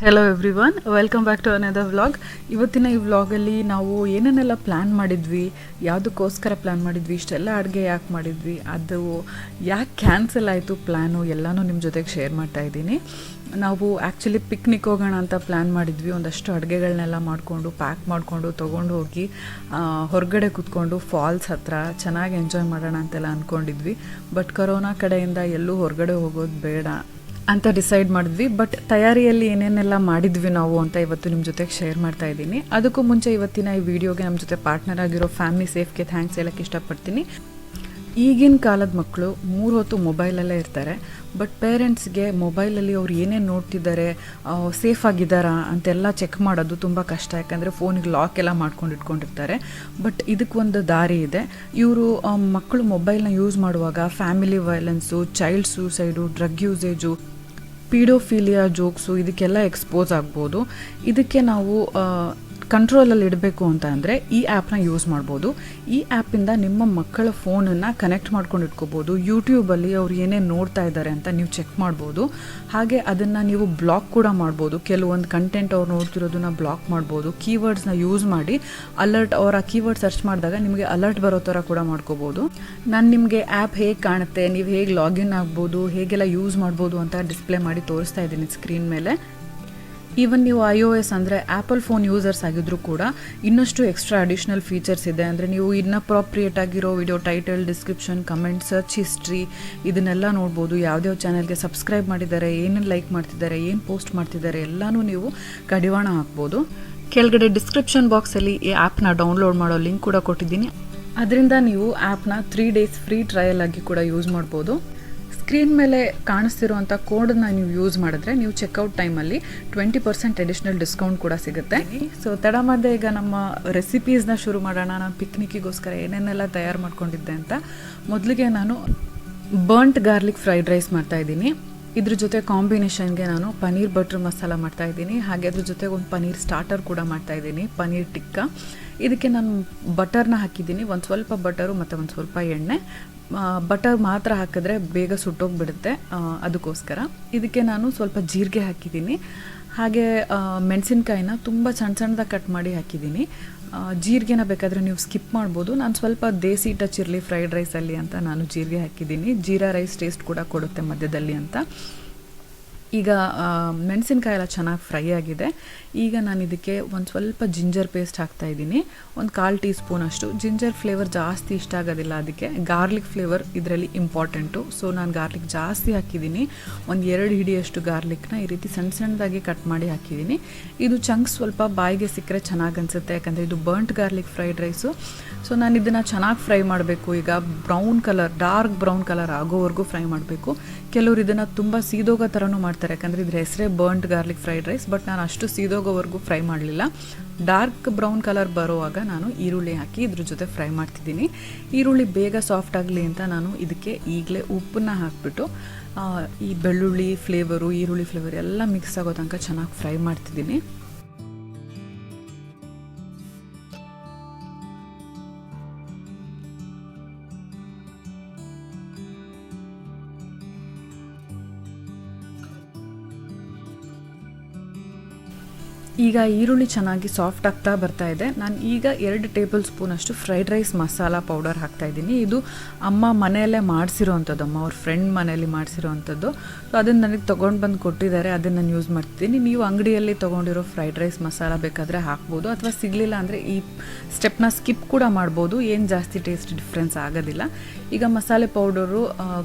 Hello everyone, welcome back to another vlog. ಇವತ್ತಿನ ಈ ವ್ಲಾಗಲ್ಲಿ ನಾವು ಏನೇನೆಲ್ಲ ಪ್ಲ್ಯಾನ್ ಮಾಡಿದ್ವಿ, ಯಾವುದಕ್ಕೋಸ್ಕರ ಪ್ಲ್ಯಾನ್ ಮಾಡಿದ್ವಿ, ಇಷ್ಟೆಲ್ಲ ಅಡುಗೆ ಯಾಕೆ ಮಾಡಿದ್ವಿ, ಅದು ಯಾಕೆ ಕ್ಯಾನ್ಸಲ್ ಆಯಿತು ಪ್ಲ್ಯಾನು ಎಲ್ಲನೂ ನಿಮ್ಮ ಜೊತೆಗೆ ಶೇರ್ ಮಾಡ್ತಾ ಇದ್ದೀನಿ. ನಾವು ಆ್ಯಕ್ಚುಲಿ ಪಿಕ್ನಿಕ್ ಹೋಗೋಣ ಅಂತ ಪ್ಲ್ಯಾನ್ ಮಾಡಿದ್ವಿ. ಒಂದಷ್ಟು ಅಡುಗೆಗಳನ್ನೆಲ್ಲ ಮಾಡಿಕೊಂಡು ಪ್ಯಾಕ್ ಮಾಡಿಕೊಂಡು ತೊಗೊಂಡು ಹೋಗಿ ಹೊರಗಡೆ ಕೂತ್ಕೊಂಡು ಫಾಲ್ಸ್ ಹತ್ರ ಚೆನ್ನಾಗಿ ಎಂಜಾಯ್ ಮಾಡೋಣ ಅಂತೆಲ್ಲ ಅಂದ್ಕೊಂಡಿದ್ವಿ. ಬಟ್ ಕೊರೋನಾ ಕಡೆಯಿಂದ ಎಲ್ಲೂ ಹೊರಗಡೆ ಹೋಗೋದು ಬೇಡ ಅಂತ ಡಿಸೈಡ್ ಮಾಡಿದ್ವಿ. ಬಟ್ ತಯಾರಿಯಲ್ಲಿ ಏನೇನೆಲ್ಲ ಮಾಡಿದ್ವಿ ನಾವು ಅಂತ ಇವತ್ತು ನಿಮ್ಮ ಜೊತೆಗೆ ಶೇರ್ ಮಾಡ್ತಾ ಇದ್ದೀನಿ. ಅದಕ್ಕೂ ಮುಂಚೆ ಇವತ್ತಿನ ಈ ವಿಡಿಯೋಗೆ ನಮ್ಮ ಜೊತೆ ಪಾರ್ಟ್ನರ್ ಆಗಿರೋ ಫ್ಯಾಮಿಸೇಫ್ಗೆ ಥ್ಯಾಂಕ್ಸ್ ಹೇಳೋಕ್ಕೆ ಇಷ್ಟಪಡ್ತೀನಿ. ಈಗಿನ ಕಾಲದ ಮಕ್ಕಳು 3 ಹೊತ್ತು ಮೊಬೈಲಲ್ಲೇ ಇರ್ತಾರೆ. ಬಟ್ ಪೇರೆಂಟ್ಸ್ಗೆ ಮೊಬೈಲಲ್ಲಿ ಅವ್ರು ಏನೇನು ನೋಡ್ತಿದ್ದಾರೆ, ಸೇಫ್ ಆಗಿದ್ದಾರಾ ಅಂತೆಲ್ಲ ಚೆಕ್ ಮಾಡೋದು ತುಂಬ ಕಷ್ಟ. ಯಾಕಂದರೆ ಫೋನಿಗೆ ಲಾಕ್ ಎಲ್ಲ ಮಾಡ್ಕೊಂಡು ಇಟ್ಕೊಂಡಿರ್ತಾರೆ. ಬಟ್ ಇದಕ್ಕೊಂದು ದಾರಿ ಇದೆ. ಇವರು ಮಕ್ಕಳು ಮೊಬೈಲ್ನ ಯೂಸ್ ಮಾಡುವಾಗ family violence, child suicide, drug usage, paedophilia jokes ಇದಕ್ಕೆಲ್ಲ ಎಕ್ಸ್ಪೋಸ್ ಆಗ್ಬೋದು. ಇದಕ್ಕೆ ನಾವು ಕಂಟ್ರೋಲಲ್ಲಿ ಇಡಬೇಕು ಅಂತ ಅಂದರೆ ಈ ಆ್ಯಪ್ನ ಯೂಸ್ ಮಾಡ್ಬೋದು. ಈ ಆ್ಯಪಿಂದ ನಿಮ್ಮ ಮಕ್ಕಳ ಫೋನನ್ನು ಕನೆಕ್ಟ್ ಮಾಡ್ಕೊಂಡು ಇಟ್ಕೋಬೋದು. ಯೂಟ್ಯೂಬಲ್ಲಿ ಅವ್ರು ಏನೇನು ನೋಡ್ತಾ ಇದ್ದಾರೆ ಅಂತ ನೀವು ಚೆಕ್ ಮಾಡ್ಬೋದು. ಹಾಗೆ ಅದನ್ನು ನೀವು ಬ್ಲಾಕ್ ಕೂಡ ಮಾಡ್ಬೋದು. ಕೆಲವೊಂದು ಕಂಟೆಂಟ್ ಅವ್ರು ನೋಡ್ತಿರೋದನ್ನ ಬ್ಲಾಕ್ ಮಾಡ್ಬೋದು. ಕೀವರ್ಡ್ಸ್ನ ಯೂಸ್ ಮಾಡಿ ಅಲರ್ಟ್, ಅವ್ರ ಆ ಕೀವರ್ಡ್ ಸರ್ಚ್ ಮಾಡಿದಾಗ ನಿಮಗೆ ಅಲರ್ಟ್ ಬರೋ ಥರ ಕೂಡ ಮಾಡ್ಕೋಬೋದು. ನಾನು ನಿಮಗೆ ಆ್ಯಪ್ ಹೇಗೆ ಕಾಣುತ್ತೆ, ನೀವು ಹೇಗೆ ಲಾಗಿನ್ ಆಗ್ಬೋದು, ಹೇಗೆಲ್ಲ ಯೂಸ್ ಮಾಡ್ಬೋದು ಅಂತ ಡಿಸ್ಪ್ಲೇ ಮಾಡಿ ತೋರಿಸ್ತಾ ಇದ್ದೀನಿ ಸ್ಕ್ರೀನ್ ಮೇಲೆ. ಈವನ್ ನೀವು iOS ಅಂದರೆ ಆ್ಯಪಲ್ ಫೋನ್ ಯೂಸರ್ಸ್ ಆಗಿದ್ರೂ ಕೂಡ ಇನ್ನಷ್ಟು ಎಕ್ಸ್ಟ್ರಾ ಅಡಿಷ್ನಲ್ ಫೀಚರ್ಸ್ ಇದೆ. ಅಂದರೆ ನೀವು ಇನ್ಅಪ್ರೋಪ್ರಿಯೇಟ್ ಆಗಿರೋ video title, description, comment, search history ಇದನ್ನೆಲ್ಲ ನೋಡ್ಬೋದು. ಯಾವುದೇ ಚಾನಲ್ಗೆ ಸಬ್ಸ್ಕ್ರೈಬ್ ಮಾಡಿದ್ದಾರೆ, ಏನೇನು ಲೈಕ್ ಮಾಡ್ತಿದ್ದಾರೆ, ಏನು ಪೋಸ್ಟ್ ಮಾಡ್ತಿದ್ದಾರೆ ಎಲ್ಲನೂ ನೀವು ಕಡಿವಾಣ ಹಾಕ್ಬೋದು. ಕೆಳಗಡೆ ಡಿಸ್ಕ್ರಿಪ್ಷನ್ ಬಾಕ್ಸಲ್ಲಿ ಈ ಆ್ಯಪ್ನ ಡೌನ್ಲೋಡ್ ಮಾಡೋ ಲಿಂಕ್ ಕೂಡ ಕೊಟ್ಟಿದ್ದೀನಿ. ಅದರಿಂದ ನೀವು ಆ್ಯಪ್ನ 3 ಡೇಸ್ ಫ್ರೀ ಟ್ರಯಲ್ ಆಗಿ ಕೂಡ ಯೂಸ್ ಮಾಡ್ಬೋದು. ಸ್ಕ್ರೀನ್ ಮೇಲೆ ಕಾಣಿಸ್ತಿರುವಂಥ ಕೋಡನ್ನ ನೀವು ಯೂಸ್ ಮಾಡಿದ್ರೆ ನೀವು ಚೆಕ್ಔಟ್ ಟೈಮಲ್ಲಿ 20% ಅಡಿಷ್ನಲ್ ಡಿಸ್ಕೌಂಟ್ ಕೂಡ ಸಿಗುತ್ತೆ. ಸೊ ತಡ ಮಾಡದೆ ಈಗ ನಮ್ಮ ರೆಸಿಪೀಸ್ನ ಶುರು ಮಾಡೋಣ. ನಾನು ಪಿಕ್ನಿಕ್ಕಿಗೋಸ್ಕರ ಏನೇನೆಲ್ಲ ತಯಾರು ಮಾಡ್ಕೊಂಡಿದ್ದೆ ಅಂತ. ಮೊದಲಿಗೆ ನಾನು ಬರ್ಂಟ್ ಗಾರ್ಲಿಕ್ ಫ್ರೈಡ್ ರೈಸ್ ಮಾಡ್ತಾಯಿದ್ದೀನಿ. ಇದ್ರ ಜೊತೆ ಕಾಂಬಿನೇಷನ್ಗೆ ನಾನು ಪನೀರ್ ಬಟರ್ ಮಸಾಲ ಮಾಡ್ತಾಯಿದ್ದೀನಿ. ಹಾಗೆ ಅದ್ರ ಜೊತೆಗೆ ಒಂದು ಪನೀರ್ ಸ್ಟಾರ್ಟರ್ ಕೂಡ ಮಾಡ್ತಾಯಿದ್ದೀನಿ, ಪನೀರ್ ಟಿಕ್ಕಾ. ಇದಕ್ಕೆ ನಾನು ಬಟರ್ನ ಹಾಕಿದ್ದೀನಿ, ಒಂದು ಸ್ವಲ್ಪ ಬಟರು ಮತ್ತು ಒಂದು ಸ್ವಲ್ಪ ಎಣ್ಣೆ. ಬಟರ್ ಮಾತ್ರ ಹಾಕಿದ್ರೆ ಬೇಗ ಸುಟ್ಟೋಗ್ಬಿಡುತ್ತೆ, ಅದಕ್ಕೋಸ್ಕರ. ಇದಕ್ಕೆ ನಾನು ಸ್ವಲ್ಪ ಜೀರಿಗೆ ಹಾಕಿದ್ದೀನಿ. ಹಾಗೆ ಮೆಣಸಿನ್ಕಾಯಿನ ತುಂಬ ಸಣ್ಣದಾಗಿ ಕಟ್ ಮಾಡಿ ಹಾಕಿದ್ದೀನಿ. ಜೀರಿಗೆನ ಬೇಕಾದರೆ ನೀವು ಸ್ಕಿಪ್ ಮಾಡ್ಬೋದು. ನಾನು ಸ್ವಲ್ಪ ದೇಸಿ ಟಚ್ ಇರಲಿ ಫ್ರೈಡ್ ರೈಸಲ್ಲಿ ಅಂತ ನಾನು ಜೀರಿಗೆ ಹಾಕಿದ್ದೀನಿ. ಜೀರಾ ರೈಸ್ ಟೇಸ್ಟ್ ಕೂಡ ಕೊಡುತ್ತೆ ಮಧ್ಯದಲ್ಲಿ ಅಂತ. ಈಗ ಮೆಣಸಿನ್ಕಾಯಿ ಎಲ್ಲ ಚೆನ್ನಾಗಿ ಫ್ರೈ ಆಗಿದೆ. ಈಗ ನಾನು ಇದಕ್ಕೆ ಒಂದು ಸ್ವಲ್ಪ ಜಿಂಜರ್ ಪೇಸ್ಟ್ ಹಾಕ್ತಾಯಿದ್ದೀನಿ, ಒಂದು 1/4 ಟೀ ಸ್ಪೂನ್ ಅಷ್ಟು. ಜಿಂಜರ್ ಫ್ಲೇವರ್ ಜಾಸ್ತಿ ಇಷ್ಟ ಆಗೋದಿಲ್ಲ, ಅದಕ್ಕೆ ಗಾರ್ಲಿಕ್ ಫ್ಲೇವರ್ ಇದರಲ್ಲಿ ಇಂಪಾರ್ಟೆಂಟು. ಸೊ ನಾನು ಗಾರ್ಲಿಕ್ ಜಾಸ್ತಿ ಹಾಕಿದ್ದೀನಿ. ಒಂದು 2 ಹಿಡಿಯಷ್ಟು ಗಾರ್ಲಿಕ್ನ ಈ ರೀತಿ ಸಣ್ಣದಾಗಿ ಕಟ್ ಮಾಡಿ ಹಾಕಿದ್ದೀನಿ. ಇದು ಚಂಕ್ಸ್ ಸ್ವಲ್ಪ ಬಾಯಿಗೆ ಸಿಕ್ಕರೆ ಚೆನ್ನಾಗಿ ಅನಿಸುತ್ತೆ, ಯಾಕಂದರೆ ಇದು burnt garlic fried rice. So ನಾನು ಇದನ್ನು ಚೆನ್ನಾಗಿ ಫ್ರೈ ಮಾಡಬೇಕು. ಈಗ brown colour, dark brown colour ಆಗೋವರೆಗೂ ಫ್ರೈ ಮಾಡಬೇಕು. ಕೆಲವರು ಇದನ್ನು ತುಂಬ ಸೀದೋಗೋ ಥರನೂ ಮಾಡ್ತಾರೆ, ಯಾಕಂದರೆ ಇದ್ರ ಹೆಸರೇ burnt garlic fried rice. But ನಾನು ಅಷ್ಟು ಸೀದೋಗೋವರೆಗೂ ಫ್ರೈ ಮಾಡಲಿಲ್ಲ. ಡಾರ್ಕ್ ಬ್ರೌನ್ ಕಲರ್ ಬರುವಾಗ ನಾನು ಈರುಳ್ಳಿ ಹಾಕಿ ಇದ್ರ ಜೊತೆ ಫ್ರೈ ಮಾಡ್ತಿದ್ದೀನಿ. ಈರುಳ್ಳಿ ಬೇಗ ಸಾಫ್ಟ್ ಆಗಲಿ ಅಂತ ನಾನು ಇದಕ್ಕೆ ಈಗಲೇ ಉಪ್ಪನ್ನ ಹಾಕಿಬಿಟ್ಟು ಈ ಬೆಳ್ಳುಳ್ಳಿ ಫ್ಲೇವರು, ಈರುಳ್ಳಿ ಫ್ಲೇವರ್ ಎಲ್ಲ ಮಿಕ್ಸ್ ಆಗೋ ತನಕ ಚೆನ್ನಾಗಿ ಫ್ರೈ ಮಾಡ್ತಿದ್ದೀನಿ. ಈಗ ಈರುಳ್ಳಿ ಚೆನ್ನಾಗಿ ಸಾಫ್ಟ್ ಆಗ್ತಾ ಬರ್ತಾ ಇದೆ. ನಾನು ಈಗ 2 ಟೇಬಲ್ ಸ್ಪೂನ್ ಅಷ್ಟು ಫ್ರೈಡ್ ರೈಸ್ ಮಸಾಲ ಪೌಡರ್ ಹಾಕ್ತಾಯಿದ್ದೀನಿ. ಇದು ಅಮ್ಮ ಮನೆಯಲ್ಲೇ ಮಾಡಿಸಿರೋವಂಥದ್ದು, ಅಮ್ಮ ಅವ್ರ ಫ್ರೆಂಡ್ ಮನೆಯಲ್ಲಿ ಮಾಡಿಸಿರೋವಂಥದ್ದು. ಸೊ ಅದನ್ನು ನನಗೆ ತೊಗೊಂಡು ಬಂದು ಕೊಟ್ಟಿದ್ದಾರೆ, ಅದನ್ನು ನಾನು ಯೂಸ್ ಮಾಡ್ತಿದ್ದೀನಿ. ನೀವು ಅಂಗಡಿಯಲ್ಲಿ ತೊಗೊಂಡಿರೋ ಫ್ರೈಡ್ ರೈಸ್ ಮಸಾಲ ಬೇಕಾದರೆ ಹಾಕ್ಬೋದು, ಅಥವಾ ಸಿಗಲಿಲ್ಲ ಅಂದರೆ ಈ ಸ್ಟೆಪ್ನ ಸ್ಕಿಪ್ ಕೂಡ ಮಾಡ್ಬೋದು. ಏನು ಜಾಸ್ತಿ ಟೇಸ್ಟ್ ಡಿಫ್ರೆನ್ಸ್ ಆಗೋದಿಲ್ಲ. ಈಗ ಮಸಾಲೆ ಪೌಡರು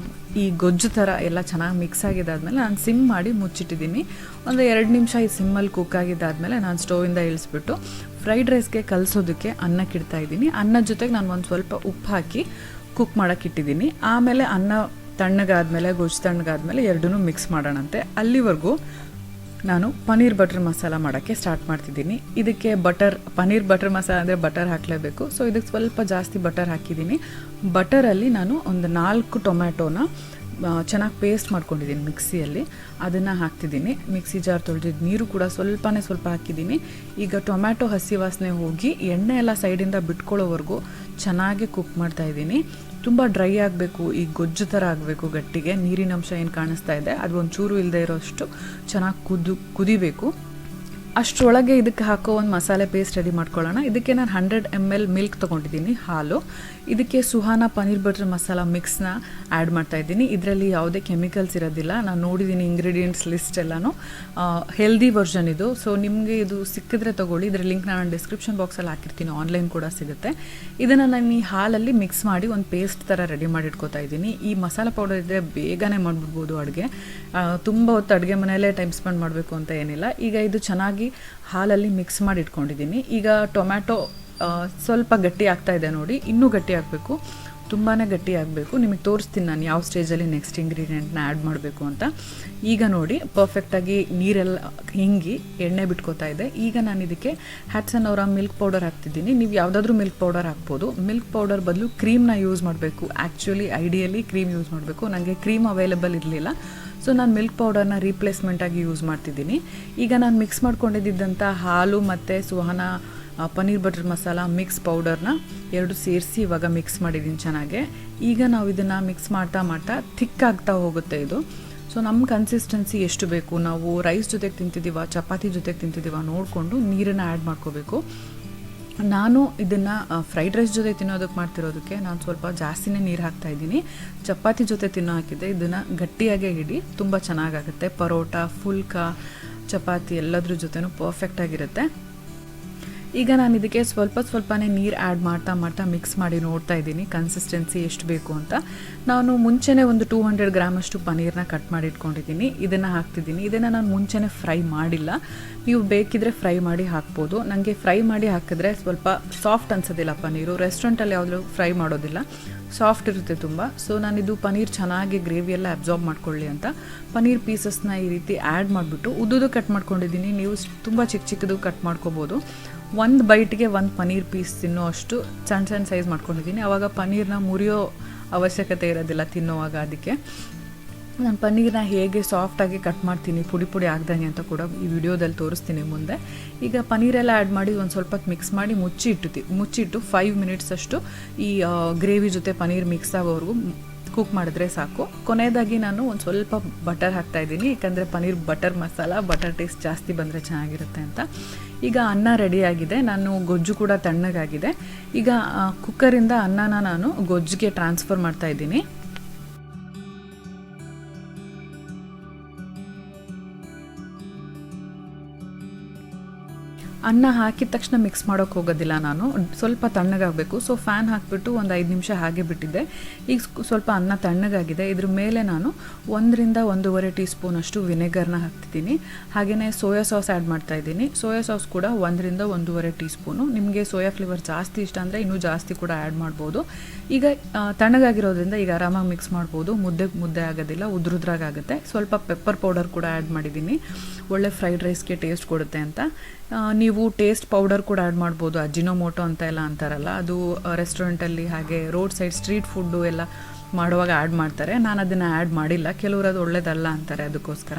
ಈ ಗೊಜ್ಜು ಥರ ಎಲ್ಲ ಚೆನ್ನಾಗಿ ಮಿಕ್ಸ್ ಆಗಿದ್ದಾದಮೇಲೆ ನಾನು ಸಿಮ್ ಮಾಡಿ ಮುಚ್ಚಿಟ್ಟಿದ್ದೀನಿ. ಒಂದು 2 ನಿಮಿಷ ಈ ಸಿಮ್ಮಲ್ಲಿ ಕುಕ್ ಆಗಿದ್ದಾದಮೇಲೆ ನಾನು ಸ್ಟೋವಿಂದ ಇಳಿಸ್ಬಿಟ್ಟು ಫ್ರೈಡ್ ರೈಸ್ಗೆ ಕಲಿಸೋದಕ್ಕೆ ಅನ್ನಕ್ಕೆ ಇಡ್ತಾಯಿದ್ದೀನಿ. ಅನ್ನದ ಜೊತೆಗೆ ನಾನು ಒಂದು ಸ್ವಲ್ಪ ಉಪ್ಪು ಹಾಕಿ ಕುಕ್ ಮಾಡೋಕ್ಕೆ ಇಟ್ಟಿದ್ದೀನಿ. ಆಮೇಲೆ ಅನ್ನ ತಣ್ಣಗಾದ್ಮೇಲೆ, ಗೊಜ್ಜು ತಣ್ಣಗಾದ್ಮೇಲೆ ಎರಡನ್ನೂ ಮಿಕ್ಸ್ ಮಾಡೋಣಂತೆ. ಅಲ್ಲಿವರೆಗೂ ನಾನು ಪನೀರ್ ಬಟರ್ ಮಸಾಲ ಮಾಡೋಕ್ಕೆ ಸ್ಟಾರ್ಟ್ ಮಾಡ್ತಿದ್ದೀನಿ. ಇದಕ್ಕೆ ಪನೀರ್ ಬಟರ್ ಮಸಾಲ ಅಂದರೆ ಬಟರ್ ಹಾಕಲೇಬೇಕು. ಸೊ ಇದಕ್ಕೆ ಸ್ವಲ್ಪ ಜಾಸ್ತಿ ಬಟರ್ ಹಾಕಿದ್ದೀನಿ. ಬಟರಲ್ಲಿ ನಾನು ಒಂದು 4 ಟೊಮ್ಯಾಟೋನ ಚೆನ್ನಾಗಿ ಪೇಸ್ಟ್ ಮಾಡ್ಕೊಂಡಿದ್ದೀನಿ ಮಿಕ್ಸಿಯಲ್ಲಿ, ಅದನ್ನು ಹಾಕ್ತಿದ್ದೀನಿ. ಮಿಕ್ಸಿ ಜಾರ್ ತೊಳೆದಿದ್ದು ನೀರು ಕೂಡ ಸ್ವಲ್ಪ ಹಾಕಿದ್ದೀನಿ. ಈಗ ಟೊಮ್ಯಾಟೊ ಹಸಿ ವಾಸನೆ ಹೋಗಿ ಎಣ್ಣೆ ಎಲ್ಲ ಸೈಡಿಂದ ಬಿಟ್ಕೊಳ್ಳೋವರೆಗೂ ಚೆನ್ನಾಗಿ ಕುಕ್ ಮಾಡ್ತಾಯಿದ್ದೀನಿ. ತುಂಬ ಡ್ರೈ ಆಗಬೇಕು, ಈ ಗೊಜ್ಜು ಥರ ಆಗಬೇಕು ಗಟ್ಟಿಗೆ. ನೀರಿನ ಅಂಶ ಏನು ಕಾಣಿಸ್ತಾ ಇದೆ ಅದು ಒಂಚೂರು ಇಲ್ಲದೆ ಇರೋಷ್ಟು ಚೆನ್ನಾಗಿ ಕುದಿಬೇಕು. ಅಷ್ಟರೊಳಗೆ ಇದಕ್ಕೆ ಹಾಕೋ ಒಂದು ಮಸಾಲೆ ಪೇಸ್ಟ್ ರೆಡಿ ಮಾಡ್ಕೊಳ್ಳೋಣ. ಇದಕ್ಕೆ ನಾನು 100 ml ಮಿಲ್ಕ್ ತೊಗೊಂಡಿದ್ದೀನಿ, ಹಾಲು. ಇದಕ್ಕೆ ಸುಹಾನ ಪನ್ನೀರ್ ಬಟರ್ ಮಸಾಲ ಮಿಕ್ಸ್ನ ಆ್ಯಡ್ ಮಾಡ್ತಾಯಿದ್ದೀನಿ. ಇದರಲ್ಲಿ ಯಾವುದೇ ಕೆಮಿಕಲ್ಸ್ ಇರೋದಿಲ್ಲ. ನಾನು ನೋಡಿದ್ದೀನಿ ಇಂಗ್ರೀಡಿಯೆಂಟ್ಸ್ ಲಿಸ್ಟ್ ಎಲ್ಲನೂ ಹೆಲ್ದಿ ವರ್ಷನ್ ಇದು. ಸೊ ನಿಮಗೆ ಇದು ಸಿಕ್ಕಿದ್ರೆ ತೊಗೊಳ್ಳಿ. ಇದರ ಲಿಂಕ್ ನಾನು ಡಿಸ್ಕ್ರಿಪ್ಷನ್ ಬಾಕ್ಸಲ್ಲಿ ಹಾಕಿರ್ತೀನಿ, ಆನ್ಲೈನ್ ಕೂಡ ಸಿಗುತ್ತೆ. ಇದನ್ನು ನಾನು ಈ ಹಾಲಲ್ಲಿ ಮಿಕ್ಸ್ ಮಾಡಿ ಒಂದು ಪೇಸ್ಟ್ ಥರ ರೆಡಿ ಮಾಡಿ ಇಟ್ಕೋತಾ ಇದ್ದೀನಿ. ಈ ಮಸಾಲ ಪೌಡರ್ ಇದ್ದರೆ ಬೇಗನೆ ಮಾಡಿಬಿಡ್ಬೋದು ಅಡುಗೆ. ತುಂಬ ಹೊತ್ತು ಅಡುಗೆ ಮನೆಯಲ್ಲೇ ಟೈಮ್ ಸ್ಪೆಂಡ್ ಮಾಡಬೇಕು ಅಂತ ಏನಿಲ್ಲ. ಈಗ ಇದು ಚೆನ್ನಾಗಿ ಹಾಲಲ್ಲಿ ಮಿಕ್ಸ್ ಮಾಡಿ ಇಟ್ಕೊಂಡಿದ್ದೀನಿ. ಈಗ ಟೊಮ್ಯಾಟೊ ಸ್ವಲ್ಪ ಗಟ್ಟಿ ಆಗ್ತಾ ಇದೆ ನೋಡಿ, ಇನ್ನೂ ಗಟ್ಟಿ ಆಗಬೇಕು, ತುಂಬಾ ಗಟ್ಟಿ ಆಗಬೇಕು. ನಿಮಗೆ ತೋರಿಸ್ತೀನಿ ನಾನು ಯಾವ ಸ್ಟೇಜಲ್ಲಿ ನೆಕ್ಸ್ಟ್ ಇಂಗ್ರೀಡಿಯೆಂಟ್ನ ಆ್ಯಡ್ ಮಾಡಬೇಕು ಅಂತ. ಈಗ ನೋಡಿ ಪರ್ಫೆಕ್ಟಾಗಿ ನೀರೆಲ್ಲ ಹಿಂಗಿ ಎಣ್ಣೆ ಬಿಟ್ಕೋತಾ ಇದೆ. ಈಗ ನಾನು ಇದಕ್ಕೆ ಹ್ಯಾಟ್ಸನ್ ಅವರ ಮಿಲ್ಕ್ ಪೌಡರ್ ಹಾಕ್ತಿದ್ದೀನಿ. ನೀವು ಯಾವುದಾದ್ರೂ ಮಿಲ್ಕ್ ಪೌಡರ್ ಹಾಕ್ಬೋದು. ಮಿಲ್ಕ್ ಪೌಡರ್ ಬದಲು ಕ್ರೀಮ್ನ ಯೂಸ್ ಮಾಡಬೇಕು. ಆ್ಯಕ್ಚುಲಿ ಐಡಿಯಲಿ ಕ್ರೀಮ್ ಯೂಸ್ ಮಾಡಬೇಕು. ನನಗೆ ಕ್ರೀಮ್ ಅವೈಲೇಬಲ್ ಇರಲಿಲ್ಲ, ಸೊ ನಾನು ಮಿಲ್ಕ್ ಪೌಡರ್ನ ರೀಪ್ಲೇಸ್ಮೆಂಟಾಗಿ ಯೂಸ್ ಮಾಡ್ತಿದ್ದೀನಿ. ಈಗ ನಾನು ಮಿಕ್ಸ್ ಮಾಡ್ಕೊಂಡಿದ್ದಂಥ ಹಾಲು ಮತ್ತು ಸುಹಾನ ಪನ್ನೀರ್ ಬಟರ್ ಮಸಾಲ ಮಿಕ್ಸ್ ಪೌಡರ್ನ ಎರಡು ಸೇರಿಸಿ ಇವಾಗ ಮಿಕ್ಸ್ ಮಾಡಿದ್ದೀನಿ ಚೆನ್ನಾಗೆ. ಈಗ ನಾವು ಇದನ್ನು ಮಿಕ್ಸ್ ಮಾಡ್ತಾ ಮಾಡ್ತಾ ಥಿಕ್ ಆಗ್ತಾ ಹೋಗುತ್ತೆ ಇದು. ಸೊ ನಮ್ಮ ಕನ್ಸಿಸ್ಟೆನ್ಸಿ ಎಷ್ಟು ಬೇಕು, ನಾವು ರೈಸ್ ಜೊತೆಗೆ ತಿಂತಿದ್ದೀವ ಚಪಾತಿ ಜೊತೆಗೆ ತಿಂತಿದ್ದೀವ ನೋಡಿಕೊಂಡು ನೀರನ್ನು ಆ್ಯಡ್ ಮಾಡ್ಕೋಬೇಕು. ನಾನು ಇದನ್ನು ಫ್ರೈಡ್ ರೈಸ್ ಜೊತೆ ತಿನ್ನೋದಕ್ಕೆ ಮಾಡ್ತಿರೋದಕ್ಕೆ ನಾನು ಸ್ವಲ್ಪ ಜಾಸ್ತಿನೇ ನೀರು ಹಾಕ್ತಾಯಿದ್ದೀನಿ. ಚಪಾತಿ ಜೊತೆ ತಿನ್ನೋ ಹಾಕಿದ್ದೆ ಇದನ್ನು ಗಟ್ಟಿಯಾಗೇ ಹಿಡಿ, ತುಂಬ ಚೆನ್ನಾಗಾಗುತ್ತೆ. ಪರೋಟ, ಫುಲ್ಕ, ಚಪಾತಿ ಎಲ್ಲದ್ರ ಜೊತೆನೂ ಪರ್ಫೆಕ್ಟಾಗಿರುತ್ತೆ. ಈಗ ನಾನು ಇದಕ್ಕೆ ಸ್ವಲ್ಪನೇ ನೀರು ಆ್ಯಡ್ ಮಾಡ್ತಾ ಮಾಡ್ತಾ ಮಿಕ್ಸ್ ಮಾಡಿ ನೋಡ್ತಾ ಇದ್ದೀನಿ ಕನ್ಸಿಸ್ಟೆನ್ಸಿ ಎಷ್ಟು ಬೇಕು ಅಂತ. ನಾನು ಮುಂಚೆನೇ ಒಂದು 200 ಗ್ರಾಮಷ್ಟು ಪನ್ನೀರನ್ನ ಕಟ್ ಮಾಡಿ ಇಟ್ಕೊಂಡಿದ್ದೀನಿ, ಇದನ್ನು ಹಾಕ್ತಿದ್ದೀನಿ. ಇದನ್ನು ನಾನು ಮುಂಚೆನೇ ಫ್ರೈ ಮಾಡಿಲ್ಲ, ನೀವು ಬೇಕಿದ್ರೆ ಫ್ರೈ ಮಾಡಿ ಹಾಕ್ಬೋದು. ನನಗೆ ಫ್ರೈ ಮಾಡಿ ಹಾಕಿದ್ರೆ ಸ್ವಲ್ಪ ಸಾಫ್ಟ್ ಅನ್ಸೋದಿಲ್ಲ ಪನ್ನೀರು. ರೆಸ್ಟೋರೆಂಟಲ್ಲಿ ಯಾವುದೂ ಫ್ರೈ ಮಾಡೋದಿಲ್ಲ, ಸಾಫ್ಟ್ ಇರುತ್ತೆ ತುಂಬ. ಸೊ ನಾನಿದು ಪನ್ನೀರ್ ಚೆನ್ನಾಗಿ ಗ್ರೇವಿ ಎಲ್ಲ ಅಬ್ಸಾರ್ಬ್ ಮಾಡ್ಕೊಳ್ಳಿ ಅಂತ ಪನ್ನೀರ್ ಪೀಸಸ್ನ ಈ ರೀತಿ ಆ್ಯಡ್ ಮಾಡಿಬಿಟ್ಟು ಉದ್ದುದು ಕಟ್ ಮಾಡ್ಕೊಂಡಿದ್ದೀನಿ. ನೀವು ತುಂಬ ಚಿಕ್ಕದು ಕಟ್ ಮಾಡ್ಕೋಬೋದು. ಒಂದು ಬೈಟ್ಗೆ ಒಂದು ಪನ್ನೀರ್ ಪೀಸ್ ತಿನ್ನೋ ಅಷ್ಟು ಸಣ್ಣ ಸೈಜ್ ಮಾಡ್ಕೊಂಡಿದ್ದೀನಿ. ಆವಾಗ ಪನ್ನೀರ್ನ ಮುರಿಯೋ ಅವಶ್ಯಕತೆ ಇರೋದಿಲ್ಲ ತಿನ್ನೋವಾಗ. ಅದಕ್ಕೆ ನಾನು ಪನ್ನೀರ್ನ ಹೇಗೆ ಸಾಫ್ಟಾಗಿ ಕಟ್ ಮಾಡ್ತೀನಿ ಪುಡಿ ಆಗ್ದಂಗೆ ಅಂತ ಕೂಡ ಈ ವಿಡಿಯೋದಲ್ಲಿ ತೋರಿಸ್ತೀನಿ ಮುಂದೆ. ಈಗ ಪನ್ನೀರೆಲ್ಲ ಆ್ಯಡ್ ಮಾಡಿ ಒಂದು ಸ್ವಲ್ಪ ಮಿಕ್ಸ್ ಮಾಡಿ ಮುಚ್ಚಿಟ್ಟು 5 ಮಿನಿಟ್ಸ್ ಅಷ್ಟು ಈ ಗ್ರೇವಿ ಜೊತೆ ಪನ್ನೀರ್ ಮಿಕ್ಸ್ ಆಗೋವರೆಗೂ ಕುಕ್ ಮಾಡಿದ್ರೆ ಸಾಕು. ಕೊನೆಯದಾಗಿ ನಾನು ಒಂದು ಸ್ವಲ್ಪ ಬಟರ್ ಹಾಕ್ತಾಯಿದ್ದೀನಿ, ಯಾಕಂದರೆ paneer butter masala butter taste ಜಾಸ್ತಿ ಬಂದರೆ ಚೆನ್ನಾಗಿರುತ್ತೆ ಅಂತ. ಈಗ ಅನ್ನ ರೆಡಿಯಾಗಿದೆ, ನಾನು ಗೊಜ್ಜು ಕೂಡ ತಣ್ಣಗಾಗಿದೆ. ಈಗ ಕುಕ್ಕರಿಂದ ಅನ್ನನ ನಾನು ಗೊಜ್ಜಿಗೆ ಟ್ರಾನ್ಸ್ಫರ್ ಮಾಡ್ತಾಯಿದ್ದೀನಿ. ಅನ್ನ ಹಾಕಿದ ತಕ್ಷಣ ಮಿಕ್ಸ್ ಮಾಡೋಕ್ಕೆ ಹೋಗೋದಿಲ್ಲ ನಾನು, ಸ್ವಲ್ಪ ತಣ್ಣಗಾಗಬೇಕು. ಸೊ ಫ್ಯಾನ್ ಹಾಕಿಬಿಟ್ಟು ಒಂದು 5 ನಿಮಿಷ ಹಾಗೆ ಬಿಟ್ಟಿದ್ದೆ. ಈಗ ಸ್ವಲ್ಪ ಅನ್ನ ತಣ್ಣಗಾಗಿದೆ. ಇದ್ರ ಮೇಲೆ ನಾನು 1 ರಿಂದ 1.5 ಟೀ ಸ್ಪೂನ್ ಅಷ್ಟು ವಿನೆಗರ್ನ ಹಾಕ್ತಿದ್ದೀನಿ. ಹಾಗೆಯೇ ಸೋಯಾ ಸಾಸ್ ಆ್ಯಡ್ ಮಾಡ್ತಾಯಿದ್ದೀನಿ. ಸೋಯಾ ಸಾಸ್ ಕೂಡ 1 ರಿಂದ 1.5 ಟೀ ಸ್ಪೂನು. ನಿಮಗೆ ಸೋಯಾ ಫ್ಲೇವರ್ ಜಾಸ್ತಿ ಇಷ್ಟ ಅಂದರೆ ಇನ್ನೂ ಜಾಸ್ತಿ ಕೂಡ ಆ್ಯಡ್ ಮಾಡ್ಬೋದು. ಈಗ ತಣ್ಣಗಾಗಿರೋದ್ರಿಂದ ಈಗ ಆರಾಮಾಗಿ ಮಿಕ್ಸ್ ಮಾಡ್ಬೋದು. ಮುದ್ದೆ ಆಗೋದಿಲ್ಲ, ಉದ್ರುದ್ರಾಗುತ್ತೆ. ಸ್ವಲ್ಪ ಪೆಪ್ಪರ್ ಪೌಡರ್ ಕೂಡ ಆ್ಯಡ್ ಮಾಡಿದ್ದೀನಿ, ಒಳ್ಳೆ ಫ್ರೈಡ್ ರೈಸ್ಗೆ ಟೇಸ್ಟ್ ಕೊಡುತ್ತೆ ಅಂತ. ನೀವು ಟೇಸ್ಟ್ ಪೌಡರ್ ಕೂಡ ಆ್ಯಡ್ ಮಾಡ್ಬೋದು. ಅಜಿನೋಮೋಟೊ ಅಂತ ಎಲ್ಲ ಅಂತಾರಲ್ಲ, ಅದು ರೆಸ್ಟೋರೆಂಟಲ್ಲಿ ಹಾಗೆ ರೋಡ್ ಸೈಡ್ ಸ್ಟ್ರೀಟ್ ಫುಡ್ಡು ಎಲ್ಲ ಮಾಡುವಾಗ ಆ್ಯಡ್ ಮಾಡ್ತಾರೆ. ನಾನು ಅದನ್ನು ಆ್ಯಡ್ ಮಾಡಿಲ್ಲ, ಕೆಲವರು ಅದು ಒಳ್ಳೇದಲ್ಲ ಅಂತಾರೆ, ಅದಕ್ಕೋಸ್ಕರ.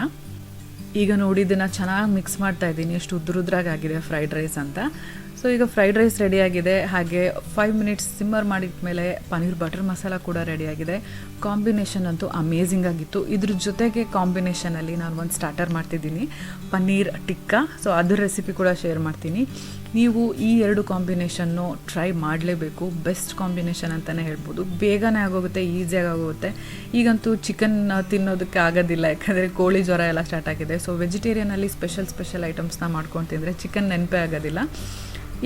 ಈಗ ನೋಡಿ ಇದನ್ನು ಚೆನ್ನಾಗಿ ಮಿಕ್ಸ್ ಮಾಡ್ತಾಯಿದ್ದೀನಿ, ಎಷ್ಟು ಉದ್ರುದ್ರಾಗಿದೆ ಫ್ರೈಡ್ ರೈಸ್ ಅಂತ. ಸೊ ಈಗ ಫ್ರೈಡ್ ರೈಸ್ ರೆಡಿಯಾಗಿದೆ. ಹಾಗೆ 5 ಮಿನಿಟ್ಸ್ ಸಿಮ್ಮರ್ ಮಾಡಿದ್ಮೇಲೆ ಪನ್ನೀರ್ ಬಟರ್ ಮಸಾಲ ಕೂಡ ರೆಡಿಯಾಗಿದೆ. ಕಾಂಬಿನೇಷನ್ ಅಂತೂ ಅಮೇಝಿಂಗ್ ಆಗಿತ್ತು. ಇದ್ರ ಜೊತೆಗೆ ಕಾಂಬಿನೇಷನಲ್ಲಿ ನಾನು ಒಂದು ಸ್ಟಾರ್ಟರ್ ಮಾಡ್ತಿದ್ದೀನಿ, ಪನ್ನೀರ್ ಟಿಕ್ಕಾ. ಸೊ ಅದ್ರ ರೆಸಿಪಿ ಕೂಡ ಶೇರ್ ಮಾಡ್ತೀನಿ. ನೀವು ಈ 2 ಕಾಂಬಿನೇಷನ್ನು ಟ್ರೈ ಮಾಡಲೇಬೇಕು. ಬೆಸ್ಟ್ ಕಾಂಬಿನೇಷನ್ ಅಂತಲೇ ಹೇಳ್ಬೋದು. ಬೇಗನೆ ಆಗೋಗುತ್ತೆ, ಈಸಿಯಾಗಿ ಆಗೋಗುತ್ತೆ. ಈಗಂತೂ ಚಿಕನ್ ತಿನ್ನೋದಕ್ಕೆ ಆಗೋದಿಲ್ಲ, ಯಾಕಂದರೆ ಕೋಳಿ ಜ್ವರ ಎಲ್ಲ ಸ್ಟಾರ್ಟ್ ಆಗಿದೆ. ಸೊ ವೆಜಿಟೇರಿಯನಲ್ಲಿ ಸ್ಪೆಷಲ್ ಐಟಮ್ಸ್ನ ಮಾಡ್ಕೊಂಡು ತಿಂದರೆ ಚಿಕನ್ ನೆನಪೇ ಆಗೋದಿಲ್ಲ.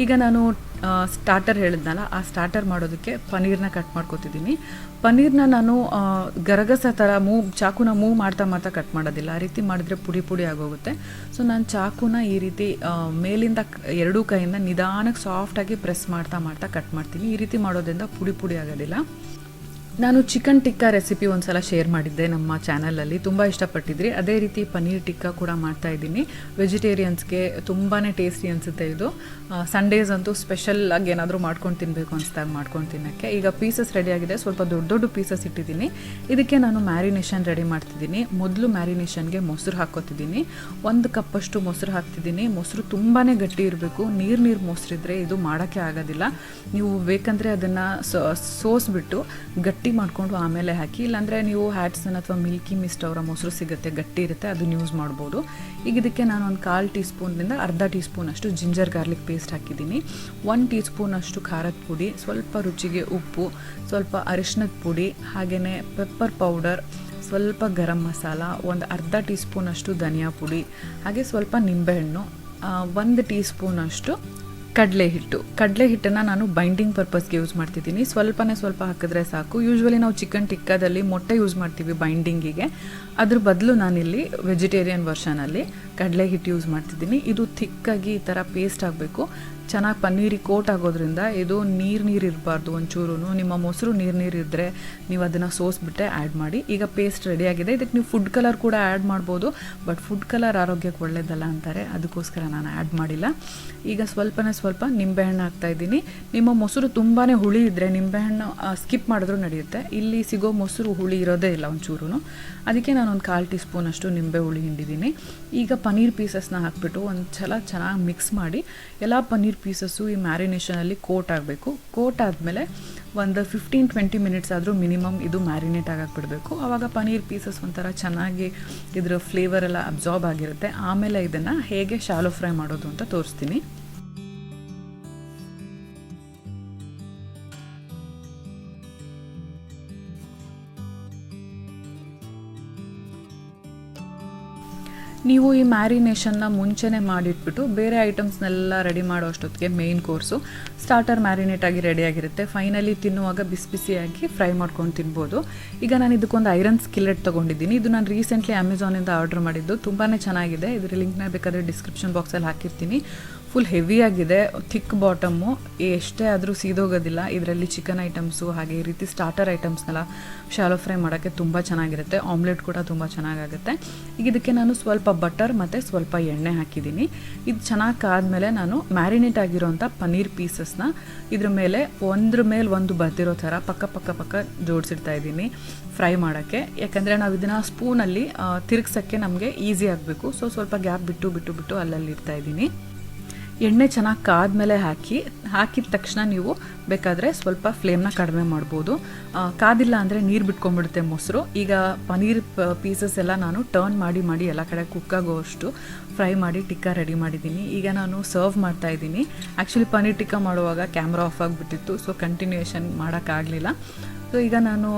ಈಗ ನಾನು ಸ್ಟಾರ್ಟರ್ ಹೇಳಿದ್ನಲ್ಲ, ಆ ಸ್ಟಾರ್ಟರ್ ಮಾಡೋದಕ್ಕೆ ಪನ್ನೀರ್ನ ಕಟ್ ಮಾಡ್ಕೊತಿದ್ದೀನಿ. ಪನ್ನೀರ್ನ ನಾನು ಗರಗಸ ಥರ ಚಾಕುನ ಮೂವ್ ಮಾಡ್ತಾ ಕಟ್ ಮಾಡೋದಿಲ್ಲ. ಆ ರೀತಿ ಮಾಡಿದ್ರೆ ಪುಡಿ ಆಗೋಗುತ್ತೆ. ಸೊ ನಾನು ಚಾಕುನ ಈ ರೀತಿ ಮೇಲಿಂದ 2 ಕೈಯಿಂದ ನಿಧಾನಕ್ಕೆ ಸಾಫ್ಟಾಗಿ ಪ್ರೆಸ್ ಮಾಡ್ತಾ ಕಟ್ ಮಾಡ್ತೀನಿ. ಈ ರೀತಿ ಮಾಡೋದ್ರಿಂದ ಪುಡಿ ಆಗೋದಿಲ್ಲ. ನಾನು ಚಿಕನ್ ಟಿಕ್ಕಾ ರೆಸಿಪಿ ಒಂದು ಸಲ ಶೇರ್ ಮಾಡಿದ್ದೆ ನಮ್ಮ ಚಾನಲಲ್ಲಿ, ತುಂಬ ಇಷ್ಟಪಟ್ಟಿದ್ರಿ. ಅದೇ ರೀತಿ ಪನ್ನೀರ್ ಟಿಕ್ಕಾ ಕೂಡ ಮಾಡ್ತಾಯಿದ್ದೀನಿ. ವೆಜಿಟೇರಿಯನ್ಸ್ಗೆ ತುಂಬಾ ಟೇಸ್ಟಿ ಅನಿಸುತ್ತೆ ಇದು. ಸಂಡೇಸ್ ಅಂತೂ ಸ್ಪೆಷಲಾಗಿ ಏನಾದರೂ ಮಾಡ್ಕೊಂಡು ತಿನ್ನಬೇಕು ಅನಿಸ್ದಾಗ ಮಾಡ್ಕೊಂಡು ತಿನ್ನೋಕ್ಕೆ. ಈಗ ಪೀಸಸ್ ರೆಡಿಯಾಗಿದೆ, ಸ್ವಲ್ಪ ದೊಡ್ಡ ಪೀಸಸ್ ಇಟ್ಟಿದ್ದೀನಿ. ಇದಕ್ಕೆ ನಾನು ಮ್ಯಾರಿನೇಷನ್ ರೆಡಿ ಮಾಡ್ತಿದ್ದೀನಿ. ಮೊದಲು ಮ್ಯಾರಿನೇಷನ್ಗೆ ಮೊಸರು ಹಾಕ್ಕೋತಿದ್ದೀನಿ. 1 ಕಪ್ಪಷ್ಟು ಮೊಸರು ಹಾಕ್ತಿದ್ದೀನಿ. ಮೊಸರು ತುಂಬಾ ಗಟ್ಟಿ ಇರಬೇಕು, ನೀರು ಮೊಸರಿದ್ರೆ ಇದು ಮಾಡೋಕ್ಕೆ ಆಗೋದಿಲ್ಲ. ನೀವು ಬೇಕಂದರೆ ಅದನ್ನು ಸೋಸ್ಬಿಟ್ಟು ಗಟ್ಟಿ ಮಾಡಿಕೊಂಡು ಆಮೇಲೆ ಹಾಕಿ. ಇಲ್ಲಾಂದರೆ ನೀವು ಹ್ಯಾಟ್ಸನ್ ಅಥವಾ ಮಿಲ್ಕಿ ಮಿಸ್ಟ್ ಅವರ ಮೊಸರು ಸಿಗುತ್ತೆ, ಗಟ್ಟಿ ಇರುತ್ತೆ, ಅದನ್ನು ಯೂಸ್ ಮಾಡ್ಬೋದು. ಈಗ ಇದಕ್ಕೆ ನಾನು ಒಂದು 1/4 ಟೀ ಸ್ಪೂನ್ನಿಂದ ಅರ್ಧ ಟೀ ಸ್ಪೂನಷ್ಟು ಜಿಂಜರ್ ಗಾರ್ಲಿಕ್ ಪೇಸ್ಟ್ ಹಾಕಿದ್ದೀನಿ. 1 ಟೀ ಸ್ಪೂನಷ್ಟು ಖಾರದ ಪುಡಿ, ಸ್ವಲ್ಪ ರುಚಿಗೆ ಉಪ್ಪು, ಸ್ವಲ್ಪ ಅರಿಶಿಣದ ಪುಡಿ, ಹಾಗೆಯೇ ಪೆಪ್ಪರ್ ಪೌಡರ್, ಸ್ವಲ್ಪ ಗರಂ ಮಸಾಲ, ಒಂದು ಅರ್ಧ ಟೀ ಸ್ಪೂನಷ್ಟು ಧನಿಯಾ ಪುಡಿ, ಹಾಗೆ ಸ್ವಲ್ಪ ನಿಂಬೆಹಣ್ಣು, 1 ಟೀ ಸ್ಪೂನಷ್ಟು ಕಡಲೆ ಹಿಟ್ಟನ್ನು ನಾನು ಬೈಂಡಿಂಗ್ ಪರ್ಪಸ್ಗೆ ಯೂಸ್ ಮಾಡ್ತಿದ್ದೀನಿ. ಸ್ವಲ್ಪ ಹಾಕಿದ್ರೆ ಸಾಕು. ಯೂಶ್ವಲಿ ನಾವು ಚಿಕನ್ ಟಿಕ್ಕಾದಲ್ಲಿ ಮೊಟ್ಟೆ ಯೂಸ್ ಮಾಡ್ತೀವಿ ಬೈಂಡಿಂಗಿಗೆ, ಅದ್ರ ಬದಲು ನಾನಿಲ್ಲಿ ವೆಜಿಟೇರಿಯನ್ ವರ್ಷನಲ್ಲಿ ಕಡಲೆ ಹಿಟ್ಟು ಯೂಸ್ ಮಾಡ್ತಿದ್ದೀನಿ. ಇದು ಥಿಕ್ಕಾಗಿ ಈ ಥರ ಪೇಸ್ಟ್ ಆಗಬೇಕು. ಚೆನ್ನಾಗಿ ಪನ್ನೀರಿಗೆ ಕೋಟ್ ಆಗೋದ್ರಿಂದ ಇದು ನೀರು ಇರಬಾರ್ದು ಒಂಚೂರು. ನಿಮ್ಮ ಮೊಸರು ನೀರು ಇದ್ದರೆ ನೀವು ಅದನ್ನು ಸೋಸ್ಬಿಟ್ಟೆ ಆ್ಯಡ್ ಮಾಡಿ. ಈಗ ಪೇಸ್ಟ್ ರೆಡಿಯಾಗಿದೆ. ಇದಕ್ಕೆ ನೀವು ಫುಡ್ ಕಲರ್ ಕೂಡ ಆ್ಯಡ್ ಮಾಡ್ಬೋದು, ಬಟ್ ಫುಡ್ ಕಲರ್ ಆರೋಗ್ಯಕ್ಕೆ ಒಳ್ಳೆಯದಲ್ಲ ಅಂತಾರೆ, ಅದಕ್ಕೋಸ್ಕರ ನಾನು ಆ್ಯಡ್ ಮಾಡಿಲ್ಲ. ಈಗ ಸ್ವಲ್ಪ ನಿಂಬೆಹಣ್ಣು ಹಾಕ್ತಾಯಿದ್ದೀನಿ. ನಿಮ್ಮ ಮೊಸರು ತುಂಬಾ ಹುಳಿ ಇದ್ದರೆ ನಿಂಬೆಹಣ್ಣು ಸ್ಕಿಪ್ ಮಾಡಿದ್ರೂ ನಡೆಯುತ್ತೆ. ಇಲ್ಲಿ ಸಿಗೋ ಮೊಸರು ಹುಳಿ ಇರೋದೇ ಇಲ್ಲ ಒಂಚೂರು, ಅದಕ್ಕೆ ನಾನು ಒಂದು 1/4 ಟೀ ಸ್ಪೂನಷ್ಟು ನಿಂಬೆ ಹುಳಿ ಹಿಂಡಿದ್ದೀನಿ. ಈಗ ಪನ್ನೀರ್ ಪೀಸಸ್ನ ಹಾಕ್ಬಿಟ್ಟು ಒಂದು ಚೆನ್ನಾಗಿ ಮಿಕ್ಸ್ ಮಾಡಿ ಎಲ್ಲ ಪನ್ನೀರ್ ಪೀಸಸ್ಸು ಈ ಮ್ಯಾರಿನೇಷನಲ್ಲಿ ಕೋಟ್ ಆಗಬೇಕು. ಕೋಟ್ ಆದಮೇಲೆ ಒಂದು 15-20 ಮಿನಿಟ್ಸ್ ಆದರೂ ಮಿನಿಮಮ್ ಇದು ಮ್ಯಾರಿನೇಟ್ ಬಿಡಬೇಕು. ಆವಾಗ ಪನ್ನೀರ್ ಪೀಸಸ್ ಒಂಥರ ಚೆನ್ನಾಗಿ ಇದರ ಫ್ಲೇವರ್ ಎಲ್ಲ ಅಬ್ಸಾರ್ಬ್ ಆಗಿರುತ್ತೆ. ಆಮೇಲೆ ಇದನ್ನು ಹೇಗೆ ಶಾಲೋ ಫ್ರೈ ಮಾಡೋದು ಅಂತ ತೋರಿಸ್ತೀನಿ. ನೀವು ಈ ಮ್ಯಾರಿನೇಷನ್ನ ಮುಂಚೆನೇ ಮಾಡಿಟ್ಬಿಟ್ಟು ಬೇರೆ ಐಟಮ್ಸ್ನೆಲ್ಲ ರೆಡಿ ಮಾಡೋ ಅಷ್ಟೊತ್ತಿಗೆ ಮೇಯ್ನ್ ಕೋರ್ಸು ಸ್ಟಾರ್ಟರ್ ಮ್ಯಾರಿನೇಟ್ ಆಗಿ ರೆಡಿಯಾಗಿರುತ್ತೆ. ಫೈನಲಿ ತಿನ್ನುವಾಗ ಬಿಸಿಯಾಗಿ ಫ್ರೈ ಮಾಡ್ಕೊಂಡು ತಿನ್ಬೋದು. ಈಗ ನಾನು ಇದಕ್ಕೊಂದು ಐರನ್ ಸ್ಕಿಲೆಟ್ ತೊಗೊಂಡಿದ್ದೀನಿ. ಇದು ನಾನು ರೀಸೆಂಟ್ಲಿ ಅಮೆಝಾನಿಂದ ಆರ್ಡರ್ ಮಾಡಿದ್ದು. ತುಂಬಾ ಚೆನ್ನಾಗಿದೆ. ಇದರ ಲಿಂಕ್ನ ಬೇಕಾದರೆ ಡಿಸ್ಕ್ರಿಪ್ಷನ್ ಬಾಕ್ಸಲ್ಲಿ ಹಾಕಿರ್ತೀನಿ. ಫುಲ್ ಹೆವಿಯಾಗಿದೆ, ಥಿಕ್ ಬಾಟಮು, ಎಷ್ಟೇ ಆದರೂ ಸೀದೋಗೋದಿಲ್ಲ. ಇದರಲ್ಲಿ ಚಿಕನ್ ಐಟಮ್ಸು ಹಾಗೆ ಈ ರೀತಿ ಸ್ಟಾರ್ಟರ್ ಐಟಮ್ಸ್ನೆಲ್ಲ ಶಾಲೋ ಫ್ರೈ ಮಾಡೋಕ್ಕೆ ತುಂಬ ಚೆನ್ನಾಗಿರುತ್ತೆ. ಆಮ್ಲೆಟ್ ಕೂಡ ತುಂಬ ಚೆನ್ನಾಗಾಗುತ್ತೆ. ಈಗ ಇದಕ್ಕೆ ನಾನು ಸ್ವಲ್ಪ ಬಟರ್ ಮತ್ತು ಸ್ವಲ್ಪ ಎಣ್ಣೆ ಹಾಕಿದ್ದೀನಿ. ಇದು ಚೆನ್ನಾಗಿ ಕಾದ್ಮೇಲೆ ನಾನು ಮ್ಯಾರಿನೇಟ್ ಆಗಿರೋಂಥ ಪನ್ನೀರ್ ಪೀಸಸ್ನ ಇದ್ರ ಮೇಲೆ ಒಂದ್ರ ಮೇಲೆ ಒಂದು ಬರ್ತಿರೋ ಥರ ಪಕ್ಕ ಜೋಡಿಸಿಡ್ತಾ ಇದ್ದೀನಿ ಫ್ರೈ ಮಾಡೋಕ್ಕೆ. ಯಾಕಂದರೆ ನಾವು ಇದನ್ನು ಸ್ಪೂನಲ್ಲಿ ತಿರುಗ್ಸೋಕ್ಕೆ ನಮಗೆ ಈಸಿ ಆಗಬೇಕು. ಸ್ವಲ್ಪ ಗ್ಯಾಪ್ ಬಿಟ್ಟು ಅಲ್ಲಲ್ಲಿ ಇಡ್ತಾ ಇದ್ದೀನಿ. ಎಣ್ಣೆ ಚೆನ್ನಾಗಿ ಕಾದ್ಮೇಲೆ ಹಾಕಿದ ತಕ್ಷಣ ನೀವು ಬೇಕಾದರೆ ಸ್ವಲ್ಪ ಫ್ಲೇಮ್ನ ಕಡಿಮೆ ಮಾಡ್ಬೋದು. ಕಾದಿಲ್ಲ ಅಂದರೆ ನೀರು ಬಿಟ್ಕೊಂಡ್ಬಿಡುತ್ತೆ ಮೊಸರು. ಈಗ ಪನ್ನೀರ್ ಪೀಸಸ್ ಎಲ್ಲ ನಾನು ಟರ್ನ್ ಮಾಡಿ ಎಲ್ಲ ಕಡೆ ಕುಕ್ಕಾಗೋಷ್ಟು ಫ್ರೈ ಮಾಡಿ ಟಿಕ್ಕಾ ರೆಡಿ ಮಾಡಿದ್ದೀನಿ. ಈಗ ನಾನು ಸರ್ವ್ ಮಾಡ್ತಾಯಿದ್ದೀನಿ. ಆ್ಯಕ್ಚುಲಿ ಪನ್ನೀರ್ ಟಿಕ್ಕಾ ಮಾಡುವಾಗ ಕ್ಯಾಮ್ರಾ ಆಫ್ ಆಗಿಬಿಟ್ಟಿತ್ತು, ಸೊ ಕಂಟಿನ್ಯೂಯೇಷನ್ ಮಾಡೋಕ್ಕಾಗಲಿಲ್ಲ. ಸೊ ಈಗ ನಾನು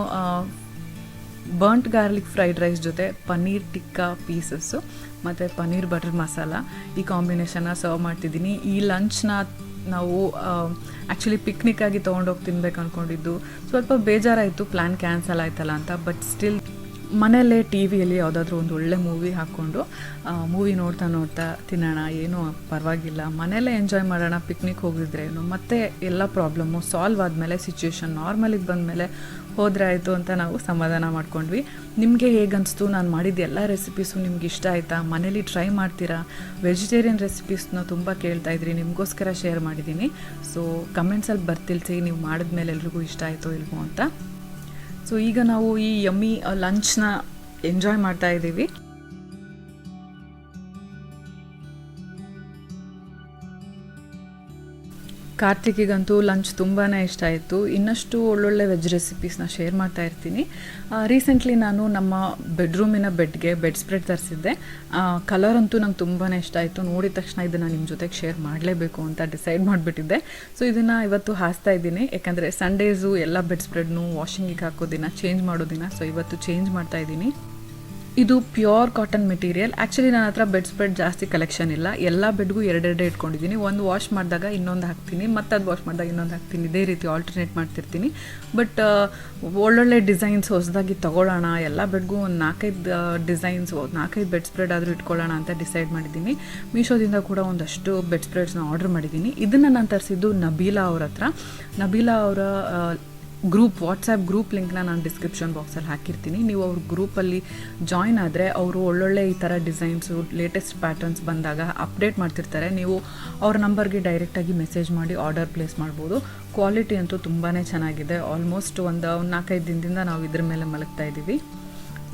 ಬರ್ಂಟ್ ಗಾರ್ಲಿಕ್ ಫ್ರೈಡ್ ರೈಸ್ ಜೊತೆ ಪನ್ನೀರ್ ಟಿಕ್ಕಾ ಪೀಸಸ್ಸು ಮತ್ತು ಪನ್ನೀರ್ ಬಟರ್ ಮಸಾಲ ಈ ಕಾಂಬಿನೇಷನ್ನ ಸರ್ವ್ ಮಾಡ್ತಿದ್ದೀನಿ. ಈ ಲಂಚ್ನ ನಾವು ಆ್ಯಕ್ಚುಲಿ ಪಿಕ್ನಿಕ್ಕಾಗಿ ತೊಗೊಂಡೋಗಿ ತಿನ್ಬೇಕು ಅಂದ್ಕೊಂಡಿದ್ದು. ಸ್ವಲ್ಪ ಬೇಜಾರಾಯಿತು, ಪ್ಲ್ಯಾನ್ ಕ್ಯಾನ್ಸಲ್ ಆಯ್ತಲ್ಲ ಅಂತ. ಬಟ್ ಸ್ಟಿಲ್ ಮನೆಯಲ್ಲೇ ಟಿ ವಿಯಲ್ಲಿ ಯಾವುದಾದ್ರೂ ಒಂದು ಒಳ್ಳೆ ಮೂವಿ ಹಾಕ್ಕೊಂಡು ಮೂವಿ ನೋಡ್ತಾ ತಿನ್ನೋಣ, ಏನೂ ಪರವಾಗಿಲ್ಲ, ಮನೆಯಲ್ಲೇ ಎಂಜಾಯ್ ಮಾಡೋಣ. ಪಿಕ್ನಿಕ್ ಹೋಗಿದ್ರೇನು ಮತ್ತೆ ಎಲ್ಲ ಪ್ರಾಬ್ಲಮ್ಮು ಸಾಲ್ವ್ ಆದಮೇಲೆ ಸಿಚುವೇಶನ್ ನಾರ್ಮಲಿಗೆ ಬಂದಮೇಲೆ ಹೋದರೆ ಆಯಿತು ಅಂತ ನಾವು ಸಮಾಧಾನ ಮಾಡ್ಕೊಂಡ್ವಿ. ನಿಮಗೆ ಹೇಗನ್ನಿಸ್ತು? ನಾನು ಮಾಡಿದ ಎಲ್ಲ ರೆಸಿಪೀಸು ನಿಮ್ಗೆ ಇಷ್ಟ ಆಯಿತಾ? ಮನೇಲಿ ಟ್ರೈ ಮಾಡ್ತೀರಾ? ವೆಜಿಟೇರಿಯನ್ ರೆಸಿಪೀಸ್ನ ತುಂಬ ಕೇಳ್ತಾಯಿದ್ರಿ, ನಿಮಗೋಸ್ಕರ ಶೇರ್ ಮಾಡಿದ್ದೀನಿ. ಸೊ ಕಮೆಂಟ್ಸಲ್ಲಿ ಬರ್ತಿಲ್ಸಿ ನೀವು ಮಾಡಿದ್ಮೇಲೆ ಎಲ್ರಿಗೂ ಇಷ್ಟ ಆಯಿತೋ ಇಲ್ವೋ ಅಂತ. ಸೊ ಈಗ ನಾವು ಈ ಯಮ್ಮಿ ಲಂಚ್ನ ಎಂಜಾಯ್ ಮಾಡ್ತಾ ಇದ್ದೀವಿ. ಕಾರ್ತಿಕಿಗಂತೂ ಲಂಚ್ ತುಂಬಾ ಇಷ್ಟ ಆಯಿತು. ಇನ್ನಷ್ಟು ಒಳ್ಳೊಳ್ಳೆ ವೆಜ್ ರೆಸಿಪೀಸ್ನ ಶೇರ್ ಮಾಡ್ತಾ ಇರ್ತೀನಿ. ರೀಸೆಂಟ್ಲಿ ನಾನು ನಮ್ಮ ಬೆಡ್ರೂಮಿನ ಬೆಡ್ಗೆ ಬೆಡ್ಸ್ಪ್ರೆಡ್ ತರಿಸಿದ್ದೆ. ಕಲರ್ ಅಂತೂ ನಂಗೆ ತುಂಬಾ ಇಷ್ಟ ಆಯಿತು. ನೋಡಿದ ತಕ್ಷಣ ಇದನ್ನು ನಿಮ್ಮ ಜೊತೆಗೆ ಶೇರ್ ಮಾಡಲೇಬೇಕು ಅಂತ ಡಿಸೈಡ್ ಮಾಡಿಬಿಟ್ಟಿದ್ದೆ. ಸೊ ಇದನ್ನು ಇವತ್ತು ಹಾಸ್ತಾ ಇದ್ದೀನಿ. ಯಾಕಂದರೆ ಸಂಡೇಸು ಎಲ್ಲ ಬೆಡ್ಸ್ಪ್ರೆಡ್ನು ವಾಷಿಂಗಿಗೆ ಹಾಕೋ ದಿನ, ಚೇಂಜ್ ಮಾಡೋ ದಿನ. ಸೊ ಇವತ್ತು ಚೇಂಜ್ ಮಾಡ್ತಾ ಇದ್ದೀನಿ. ಇದು ಪ್ಯೂರ್ ಕಾಟನ್ ಮೆಟೀರಿಯಲ್. ಆ್ಯಕ್ಚುಲಿ ನನ್ನ ಹತ್ರ ಬೆಡ್ಸ್ಪ್ರೆಡ್ ಜಾಸ್ತಿ ಕಲೆಕ್ಷನ್ ಇಲ್ಲ. ಎಲ್ಲ ಬೆಡ್ಗೂ ಎರಡೆರಡೆ ಇಟ್ಕೊಂಡಿದ್ದೀನಿ. ಒಂದು ವಾಶ್ ಮಾಡಿದಾಗ ಇನ್ನೊಂದು ಹಾಕ್ತೀನಿ, ಮತ್ತು ಅದು ವಾಶ್ ಮಾಡಿದಾಗ ಇನ್ನೊಂದು ಹಾಕ್ತೀನಿ. ಇದೇ ರೀತಿ ಆಲ್ಟರ್ನೇಟ್ ಮಾಡ್ತಿರ್ತೀನಿ. ಬಟ್ ಒಳ್ಳೊಳ್ಳೆ ಡಿಸೈನ್ಸ್ ಹೊಸದಾಗಿ ತೊಗೊಳ್ಳೋಣ, ಎಲ್ಲ ಬೆಡ್ಗೂ ಒಂದು 4-5 ಡಿಸೈನ್ಸ್, 4-5 ಬೆಡ್ಸ್ಪ್ರೆಡ್ ಆದರೂ ಇಟ್ಕೊಳ್ಳೋಣ ಅಂತ ಡಿಸೈಡ್ ಮಾಡಿದ್ದೀನಿ. ಮೀಶೋದಿಂದ ಕೂಡ ಒಂದಷ್ಟು ಬೆಡ್ಸ್ಪ್ರೆಡ್ಸ್ನ ಆರ್ಡರ್ ಮಾಡಿದ್ದೀನಿ. ಇದನ್ನು ನಾನು ತರಿಸಿದ್ದು ನಬೀಲಾ ಅವ್ರ ಹತ್ರ. ನಬೀಲಾ ಅವರ ವಾಟ್ಸಾಪ್ ಗ್ರೂಪ್ ಲಿಂಕ್ನ ನಾನು ಡಿಸ್ಕ್ರಿಪ್ಷನ್ ಬಾಕ್ಸಲ್ಲಿ ಹಾಕಿರ್ತೀನಿ. ನೀವು ಅವ್ರ ಗ್ರೂಪಲ್ಲಿ ಜಾಯ್ನ್ ಆದರೆ ಅವರು ಒಳ್ಳೊಳ್ಳೆ ಈ ಥರ ಡಿಸೈನ್ಸು, ಲೇಟೆಸ್ಟ್ ಪ್ಯಾಟರ್ನ್ಸ್ ಬಂದಾಗ ಅಪ್ಡೇಟ್ ಮಾಡ್ತಿರ್ತಾರೆ. ನೀವು ಅವ್ರ ನಂಬರ್ಗೆ ಡೈರೆಕ್ಟಾಗಿ ಮೆಸೇಜ್ ಮಾಡಿ ಆರ್ಡರ್ ಪ್ಲೇಸ್ ಮಾಡ್ಬೋದು. ಕ್ವಾಲಿಟಿ ಅಂತೂ ತುಂಬಾ ಚೆನ್ನಾಗಿದೆ. ಆಲ್ಮೋಸ್ಟ್ ಒಂದು 4-5 ದಿನದಿಂದ ನಾವು ಇದ್ರ ಮೇಲೆ ಮಲಗ್ತಾ ಇದ್ದೀವಿ.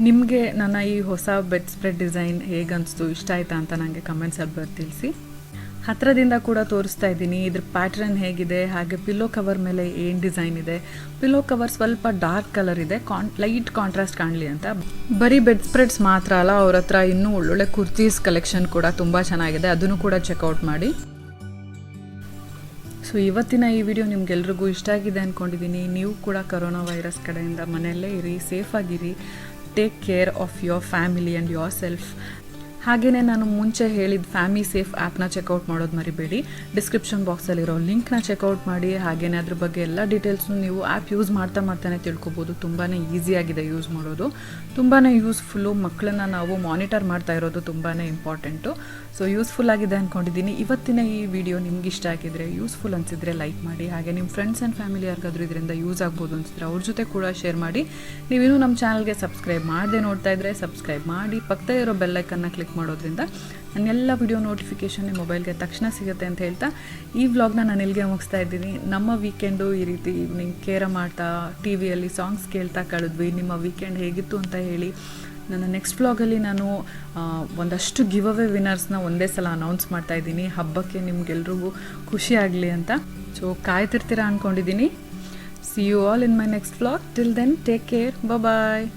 ನಿಮಗೆ ನನ್ನ ಈ ಹೊಸ ಬೆಡ್ ಸ್ಪ್ರೆಡ್ ಡಿಸೈನ್ ಹೇಗನ್ನಿಸ್ತು, ಇಷ್ಟ ಆಯಿತಾ ಅಂತ ನನಗೆ ಕಮೆಂಟ್ಸಲ್ಲಿ ತಿಳಿಸಿ. ಹತ್ತಿರದಿಂದ ಕೂಡ ತೋರಿಸ್ತಾ ಇದ್ದೀನಿ ಇದ್ರ ಪ್ಯಾಟ್ರನ್ ಹೇಗಿದೆ, ಹಾಗೆ ಪಿಲ್ಲೋ ಕವರ್ ಮೇಲೆ ಏನು ಡಿಸೈನ್ ಇದೆ. ಪಿಲ್ಲೋ ಕವರ್ ಸ್ವಲ್ಪ ಡಾರ್ಕ್ ಕಲರ್ ಇದೆ, ಲೈಟ್ ಕಾಂಟ್ರಾಸ್ಟ್ ಕಾಣಲಿ ಅಂತ. ಬರೀ ಬೆಡ್ ಸ್ಪ್ರೆಡ್ಸ್ ಮಾತ್ರ ಅಲ್ಲ, ಅವ್ರ ಹತ್ರ ಇನ್ನೂ ಒಳ್ಳೊಳ್ಳೆ ಕುರ್ತೀಸ್ ಕಲೆಕ್ಷನ್ ಕೂಡ ತುಂಬ ಚೆನ್ನಾಗಿದೆ, ಅದನ್ನು ಕೂಡ ಚೆಕ್ಔಟ್ ಮಾಡಿ. ಸೊ ಇವತ್ತಿನ ಈ ವಿಡಿಯೋ ನಿಮ್ಗೆಲ್ರಿಗೂ ಇಷ್ಟ ಆಗಿದೆ ಅಂದ್ಕೊಂಡಿದ್ದೀನಿ. ನೀವು ಕೂಡ ಕರೋನಾ ವೈರಸ್ ಕಡೆಯಿಂದ ಮನೆಯಲ್ಲೇ ಇರಿ, ಸೇಫಾಗಿರಿ, take care of your family and yourself. ಹಾಗೆಯೇ ನಾನು ಮುಂಚೆ ಹೇಳಿದ ಫಾಮಿಸೇಫ್ ಆ್ಯಪ್ನ ಚೆಕ್ಔಟ್ ಮಾಡೋದು ಮರಿಬೇಡಿ. ಡಿಸ್ಕ್ರಿಪ್ಷನ್ ಬಾಕ್ಸಲ್ಲಿರೋ ಲಿಂಕ್ನ ಚೆಕ್ಔಟ್ ಮಾಡಿ. ಹಾಗೆಯೇ ಅದ್ರ ಬಗ್ಗೆ ಎಲ್ಲ ಡೀಟೇಲ್ಸ್ನು ನೀವು ಆ್ಯಪ್ ಯೂಸ್ ಮಾಡ್ತಾನೆ ತಿಳ್ಕೊಬೋದು. ತುಂಬಾ ಈಸಿಯಾಗಿದೆ ಯೂಸ್ ಮಾಡೋದು, ತುಂಬಾ ಯೂಸ್ಫುಲ್ಲು. ಮಕ್ಕಳನ್ನ ನಾವು ಮಾನಿಟರ್ ಮಾಡ್ತಾ ಇರೋದು ತುಂಬಾ ಇಂಪಾರ್ಟೆಂಟು. ಸೊ ಯೂಸ್ಫುಲ್ ಆಗಿದೆ ಅಂದ್ಕೊಂಡಿದ್ದೀನಿ. ಇವತ್ತಿನ ಈ ವಿಡಿಯೋ ನಿಮ್ಗೆ ಇಷ್ಟ ಆಗಿದ್ರೆ, ಯೂಸ್ಫುಲ್ ಅನಿಸಿದ್ರೆ ಲೈಕ್ ಮಾಡಿ. ಹಾಗೆ ನಿಮ್ಮ ಫ್ರೆಂಡ್ಸ್ ಆ್ಯಂಡ್ ಫ್ಯಾಮಿಲಿ ಯಾರಿಗಾದ್ರೂ ಇದರಿಂದ ಯೂಸ್ ಆಗ್ಬೋದು ಅನಿಸಿದ್ರೆ ಅವ್ರ ಜೊತೆ ಕೂಡ ಶೇರ್ ಮಾಡಿ. ನೀವಿನ್ನೂ ನಮ್ಮ ಚಾನಲ್ಗೆ ಸಬ್ಸ್ಕ್ರೈಬ್ ಮಾಡದೆ ನೋಡ್ತಾ ಇದ್ದರೆ ಸಬ್ಸ್ಕ್ರೈಬ್ ಮಾಡಿ, ಪಕ್ಕದ ಇರೋ ಬೆಲ್ಲೈಕನ್ನ ಕ್ಲಿಕ್ ಮಾಡೋದ್ರಿಂದ ನನ್ನೆಲ್ಲ ವಿಡಿಯೋ ನೋಟಿಫಿಕೇಷನ್ ನಿಮ್ಮ ಮೊಬೈಲ್ಗೆ ತಕ್ಷಣ ಸಿಗುತ್ತೆ ಅಂತ ಹೇಳ್ತಾ ಈ ವ್ಲಾಗ್ನ ನಾನು ಇಲ್ಲಿಗೆ ಮುಗಿಸ್ತಾ ಇದ್ದೀನಿ. ನಮ್ಮ ವೀಕೆಂಡು ಈ ರೀತಿ ಈವ್ನಿಂಗ್ ಕೇರಮ್ ಆಡ್ತಾ ಟಿ ವಿಯಲ್ಲಿ ಸಾಂಗ್ಸ್ ಕೇಳ್ತಾ ಕಳೆದ್ವಿ. ನಿಮ್ಮ ವೀಕೆಂಡ್ ಹೇಗಿತ್ತು ಅಂತ ಹೇಳಿ. ನನ್ನ ನೆಕ್ಸ್ಟ್ ವ್ಲಾಗಲ್ಲಿ ನಾನು ಒಂದಷ್ಟು ಗಿವ್ ಅವೇ ವಿನ್ನರ್ಸ್ನ ಒಂದೇ ಸಲ ಅನೌನ್ಸ್ ಮಾಡ್ತಾ ಇದ್ದೀನಿ, ಹಬ್ಬಕ್ಕೆ ನಿಮ್ಗೆಲ್ರಿಗೂ ಖುಷಿ ಆಗಲಿ ಅಂತ. ಸೊ ಕಾಯ್ತಿರ್ತೀರಾ ಅಂದ್ಕೊಂಡಿದ್ದೀನಿ. See you all in my next vlog. Till then take care, bye.